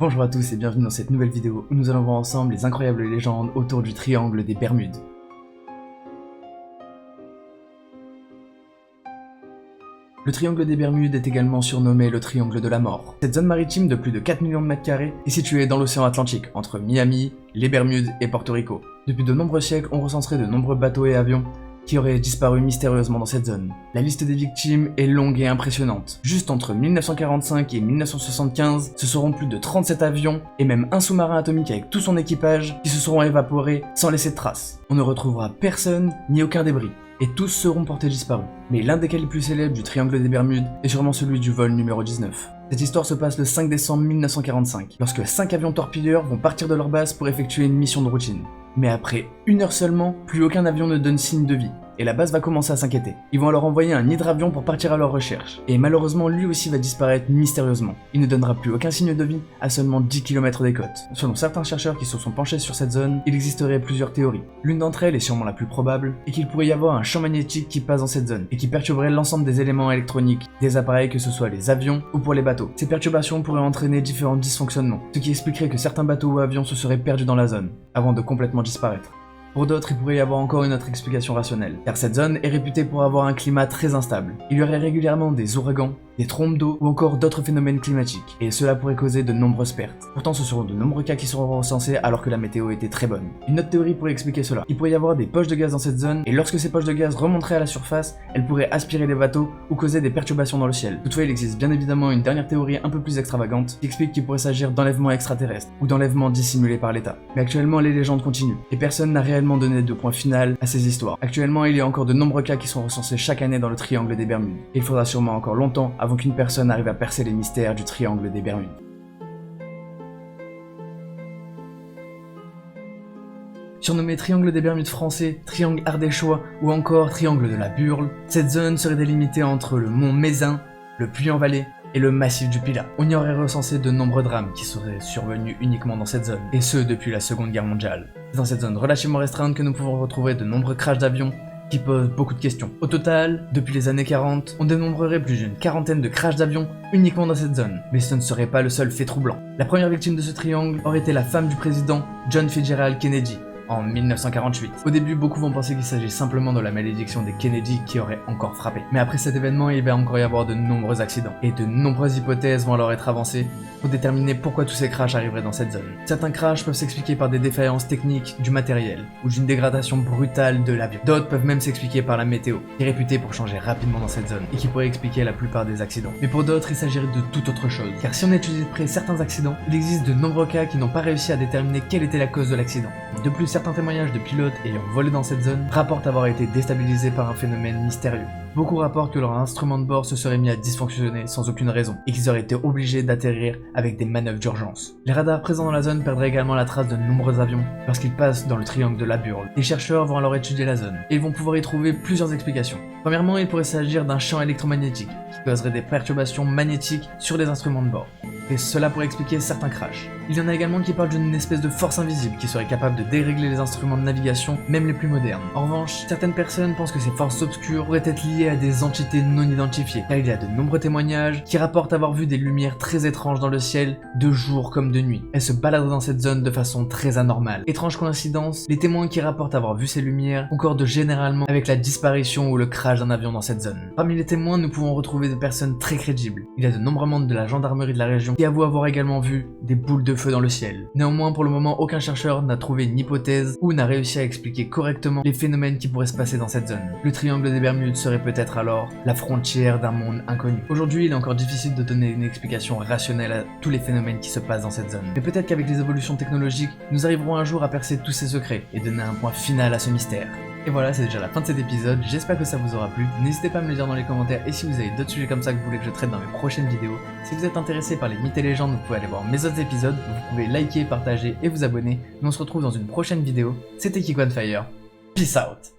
Bonjour à tous et bienvenue dans cette nouvelle vidéo où nous allons voir ensemble les incroyables légendes autour du triangle des Bermudes. Le triangle des Bermudes est également surnommé le triangle de la mort. Cette zone maritime de plus de 4 millions de mètres carrés est située dans l'océan Atlantique, entre Miami, les Bermudes et Porto Rico. Depuis de nombreux siècles, on recenserait de nombreux bateaux et avions qui auraient disparu mystérieusement dans cette zone. La liste des victimes est longue et impressionnante. Juste entre 1945 et 1975, ce seront plus de 37 avions et même un sous-marin atomique avec tout son équipage qui se seront évaporés sans laisser de traces. On ne retrouvera personne ni aucun débris, et tous seront portés disparus. Mais l'un des cas les plus célèbres du triangle des Bermudes est sûrement celui du vol numéro 19. Cette histoire se passe le 5 décembre 1945, lorsque 5 avions torpilleurs vont partir de leur base pour effectuer une mission de routine. Mais après 1 heure seulement, plus aucun avion ne donne signe de vie, et la base va commencer à s'inquiéter. Ils vont alors envoyer un hydravion pour partir à leur recherche, et malheureusement lui aussi va disparaître mystérieusement. Il ne donnera plus aucun signe de vie à seulement 10 km des côtes. Selon certains chercheurs qui se sont penchés sur cette zone, il existerait plusieurs théories. L'une d'entre elles, est sûrement la plus probable, est qu'il pourrait y avoir un champ magnétique qui passe dans cette zone, et qui perturberait l'ensemble des éléments électroniques, des appareils que ce soit les avions ou pour les bateaux. Ces perturbations pourraient entraîner différents dysfonctionnements, ce qui expliquerait que certains bateaux ou avions se seraient perdus dans la zone, avant de complètement disparaître. Pour d'autres, il pourrait y avoir encore une autre explication rationnelle, car cette zone est réputée pour avoir un climat très instable. Il y aurait régulièrement des ouragans, des trombes d'eau ou encore d'autres phénomènes climatiques, et cela pourrait causer de nombreuses pertes. Pourtant, ce seront de nombreux cas qui seront recensés alors que la météo était très bonne. Une autre théorie pourrait expliquer cela. Il pourrait y avoir des poches de gaz dans cette zone, et lorsque ces poches de gaz remonteraient à la surface, elles pourraient aspirer les bateaux ou causer des perturbations dans le ciel. Toutefois, il existe bien évidemment une dernière théorie un peu plus extravagante qui explique qu'il pourrait s'agir d'enlèvements extraterrestres ou d'enlèvements dissimulés par l'État. Mais actuellement, les légendes continuent, et personne n'a réellement donné de point final à ces histoires. Actuellement, il y a encore de nombreux cas qui sont recensés chaque année dans le triangle des Bermudes. Et il faudra sûrement encore longtemps avant qu'une personne arrive à percer les mystères du triangle des Bermudes. Surnommé triangle des Bermudes français, triangle ardéchois ou encore triangle de la Burle, cette zone serait délimitée entre le mont Mézin, le Puy-en-Velay et le massif du Pilat. On y aurait recensé de nombreux drames qui seraient survenus uniquement dans cette zone, et ce depuis la Seconde Guerre mondiale. C'est dans cette zone relativement restreinte que nous pouvons retrouver de nombreux crashs d'avions qui posent beaucoup de questions. Au total, depuis les années 40, on dénombrerait plus d'une quarantaine de crashs d'avions uniquement dans cette zone. Mais ce ne serait pas le seul fait troublant. La première victime de ce triangle aurait été la femme du président John Fitzgerald Kennedy, en 1948. Au début, beaucoup vont penser qu'il s'agit simplement de la malédiction des Kennedy qui aurait encore frappé. Mais après cet événement, il va encore y avoir de nombreux accidents. Et de nombreuses hypothèses vont alors être avancées pour déterminer pourquoi tous ces crashs arriveraient dans cette zone. Certains crashs peuvent s'expliquer par des défaillances techniques du matériel, ou d'une dégradation brutale de l'avion. D'autres peuvent même s'expliquer par la météo, qui est réputée pour changer rapidement dans cette zone, et qui pourrait expliquer la plupart des accidents. Mais pour d'autres, il s'agirait de toute autre chose. Car si on étudie de près certains accidents, il existe de nombreux cas qui n'ont pas réussi à déterminer quelle était la cause de l'accident. De plus, certains témoignages de pilotes ayant volé dans cette zone rapportent avoir été déstabilisés par un phénomène mystérieux. Beaucoup rapportent que leur instrument de bord se serait mis à dysfonctionner sans aucune raison, et qu'ils auraient été obligés d'atterrir avec des manœuvres d'urgence. Les radars présents dans la zone perdraient également la trace de nombreux avions lorsqu'ils passent dans le triangle de la Burle. Les chercheurs vont alors étudier la zone, et ils vont pouvoir y trouver plusieurs explications. Premièrement, il pourrait s'agir d'un champ électromagnétique, qui causerait des perturbations magnétiques sur les instruments de bord. Et cela pourrait expliquer certains crashs. Il y en a également qui parlent d'une espèce de force invisible qui serait capable de dérégler les instruments de navigation, même les plus modernes. En revanche, certaines personnes pensent que ces forces obscures pourraient être liées à des entités non identifiées, car il y a de nombreux témoignages qui rapportent avoir vu des lumières très étranges dans le ciel, de jour comme de nuit. Elles se baladent dans cette zone de façon très anormale. Étrange coïncidence, les témoins qui rapportent avoir vu ces lumières concordent généralement avec la disparition ou le crash d'un avion dans cette zone. Parmi les témoins, nous pouvons retrouver des personnes très crédibles. Il y a de nombreux membres de la gendarmerie de la région qui avouent avoir également vu des boules de feu dans le ciel. Néanmoins, pour le moment, aucun chercheur n'a trouvé une hypothèse ou n'a réussi à expliquer correctement les phénomènes qui pourraient se passer dans cette zone. Le triangle des Bermudes serait peut-être alors la frontière d'un monde inconnu. Aujourd'hui, il est encore difficile de donner une explication rationnelle à tous les phénomènes qui se passent dans cette zone. Mais peut-être qu'avec les évolutions technologiques, nous arriverons un jour à percer tous ces secrets et donner un point final à ce mystère. Et voilà, c'est déjà la fin de cet épisode, j'espère que ça vous aura plu. N'hésitez pas à me le dire dans les commentaires et si vous avez d'autres sujets comme ça que vous voulez que je traite dans mes prochaines vidéos. Si vous êtes intéressé par les mythes et légendes, vous pouvez aller voir mes autres épisodes, vous pouvez liker, partager et vous abonner. Nous on se retrouve dans une prochaine vidéo. C'était Kiko on Fire, peace out.